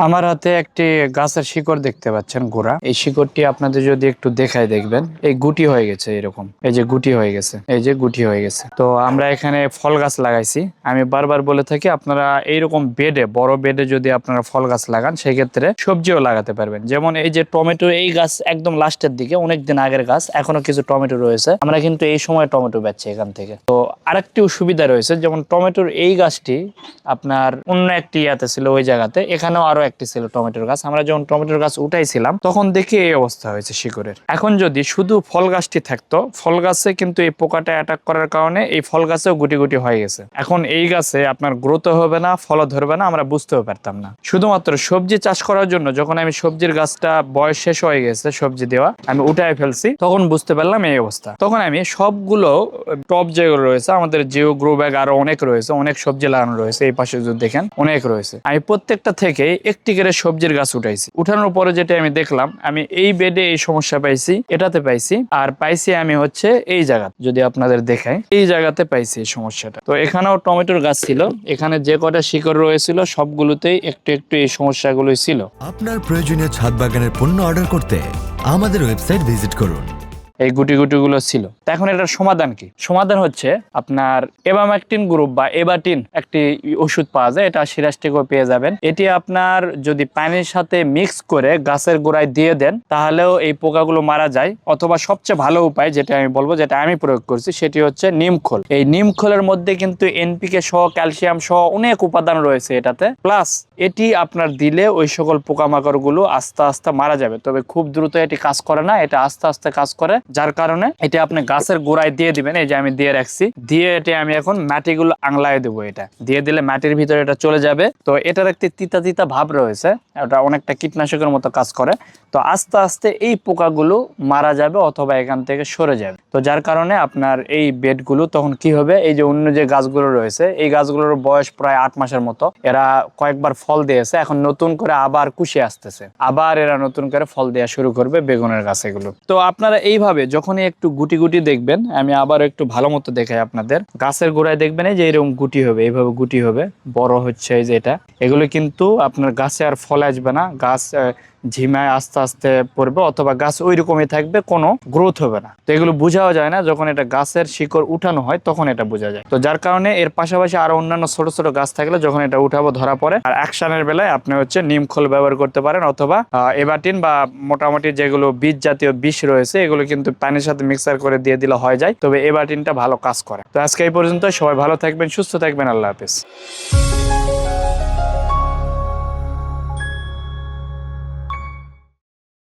আমার হাতে একটি গাছের শিকড় দেখতে পাচ্ছেন, গোড়া। এই শিকড়টি আপনাদের যদি একটু দেখায় দেখবেন এই গুটি হয়ে গেছে, এরকম এই যে গুটি হয়ে গেছে, এই যে গুটি হয়ে গেছে। তো আমরা এখানে ফল গাছ লাগাইছি। আমি বারবার বলে থাকি আপনারা এইরকম বেডে, বড় বেডে যদি আপনারা ফল গাছ লাগান সেক্ষেত্রে সবজিও লাগাতে পারবেন। যেমন এই যে টমেটো, এই গাছ একদম লাস্টের দিকে, অনেকদিন আগের গাছ, এখনো কিছু টমেটো রয়েছে। আমরা কিন্তু এই সময় টমেটো বেচছি এখান থেকে। তো আরেকটি সুবিধা রয়েছে, যেমন টমেটোর এই গাছটি আপনার অন্য একটি ইয়াতে ছিল, ওই জায়গাতে এখানেও আরো একটি ছিল টমেটোর গাছ। আমরা যখন টমেটোর গাছ উঠাইছিলাম তখন দেখি এই অবস্থা হয়েছে শিকড়ের। এখন যদি শুধু ফল গাছটি থাকতো, ফল গাছে কিন্তু এই পোকাটা অ্যাটাক করার কারণে এই ফল গাছেও গুটি গুটি হয়ে গেছে। এখন এই গাছে আপনার গ্রোথ হবে না, ফলও ধরবে না, আমরা বুঝতেও পারতাম না। শুধুমাত্র সবজি চাষ করার জন্য যখন আমি সবজির গাছটা বয়স শেষ হয়ে গেছে, সবজি দেওয়া আমি উঠায় ফেলছি, তখন বুঝতে পারলাম এই অবস্থা। তখন আমি সবগুলো টপ যেগুলো রয়েছে, আমাদের জিও গ্রো ব্যাগ আরো অনেক রয়েছে, অনেক সবজি লাগানো রয়েছে, এই পাশে যদি দেখেন অনেক রয়েছে, আমি প্রত্যেকটা থেকে একটি করে সবজির গাছ উঠাইছি। উঠানোর পরে যেটা আমি দেখলাম, আমি এই বেডে এই সমস্যা পাইছি, এটাতে পাইছি, আর পাইছি আমি হচ্ছে এই জায়গা, যদি আপনাদের দেখাই, এই জায়গাতে পাইছি এই সমস্যাটা। তো এখানেও টমেটোর গাছ ছিল, এখানে যে কটা শিকড় রয়েছিল সবগুলোতেই একটু একটু এই সমস্যাগুলোই ছিল। আপনার প্রয়োজনীয় ছাদ বাগানের পণ্য অর্ডার করতে আমাদের ওয়েবসাইট ভিজিট করুন। এই গুটি গুটিগুলো ছিল। তো এখন এটার সমাধান কি? সমাধান হচ্ছে আপনার এবাম্যাকটিন গ্রুপ বা এবাটিন একটি ওষুধ পাওয়া যায়, এটা সিরাজটিকও পেয়ে যাবেন। এটি আপনার যদি পানির সাথে মিক্স করে গাছের গোড়ায় দিয়ে দেন তাহলেও এই পোকাগুলো মারা যায়। অথবা সবচেয়ে ভালো উপায় যেটা আমি বলবো, যেটা আমি প্রয়োগ করছি, সেটি হচ্ছে নিমখোল। এই নিমখোলের মধ্যে কিন্তু এনপিকে সহ, ক্যালসিয়াম সহ অনেক উপাদান রয়েছে এটাতে। প্লাস এটি আপনার দিলে ওই সকল পোকামাকড় গুলো আস্তে আস্তে মারা যাবে। তবে খুব দ্রুত এটি কাজ করে না, এটা আস্তে আস্তে কাজ করে, যার কারণে এটা আপনি গাছের গোড়ায় দিয়ে দিবেন। এই যে আমি দিয়ে রাখছি, দিয়ে এটা আমি এখন মাটিগুলো আংলায় দেবো। এটা দিয়ে দিলে মাটির ভিতরে এটা চলে যাবে। তো এটার একটি তিতা তিতা ভাব রয়েছে, এটা অনেকটা কীটনাশকের মতো কাজ করে। তো আস্তে আস্তে এই পোকাগুলো মারা যাবে অথবা এখান থেকে সরে যাবে। তো যার কারণে আপনার এই বেডগুলো তখন কি হবে, এই যে অন্য যে গাছগুলো রয়েছে, এই গাছগুলোর বয়স প্রায় 8 মাসের মতো, এরা কয়েকবার ফল দিয়েছে, এখন নতুন করে আবার কুশি আসতেছে, আবার এরা নতুন করে ফল দেওয়া শুরু করবে বেগুনের গাছ এগুলো। তো আপনারা এইভাবে যখনই একটু গুটি গুটি দেখবেন, আমি আবার একটু ভালো মতো দেখাই আপনাদের, গাছের গোড়ায় দেখবেন এই যে এরকম গুটি হবে, এইভাবে গুটি হবে, বড় হচ্ছে এই যে এটা, এগুলো কিন্তু আপনার গাছে আর ফল আসবে না, গাছ ঝিমায় আস্তে আস্তে পড়বে অথবা গাছ ওই রকমই থাকবে, কোনো গ্রোথ হবে না। তো এগুলো বোঝাও যায় না, যখন এটা গাছের শিকড় উঠানো হয় তখন এটা বোঝা যায়। তো যার কারণে এর পাশাপাশি আরো অন্যান্য ছোট ছোট গাছ থাকলে যখন এটা উঠাবো ধরা পড়ে। আর অ্যাকশনের বেলায় আপনি হচ্ছে নিমখোল ব্যবহার করতে পারেন, অথবা এবাটিন বা মোটামুটি যেগুলো বীজ জাতীয় বিষ রয়েছে এগুলো কিন্তু পানির সাথে মিক্সার করে দিয়ে দিলে হয়ে যায়। তবে এবাটিনটা ভালো কাজ করে। তো আজকে এই পর্যন্ত, সবাই ভালো থাকবেন, সুস্থ থাকবেন, আল্লাহ হাফেজ।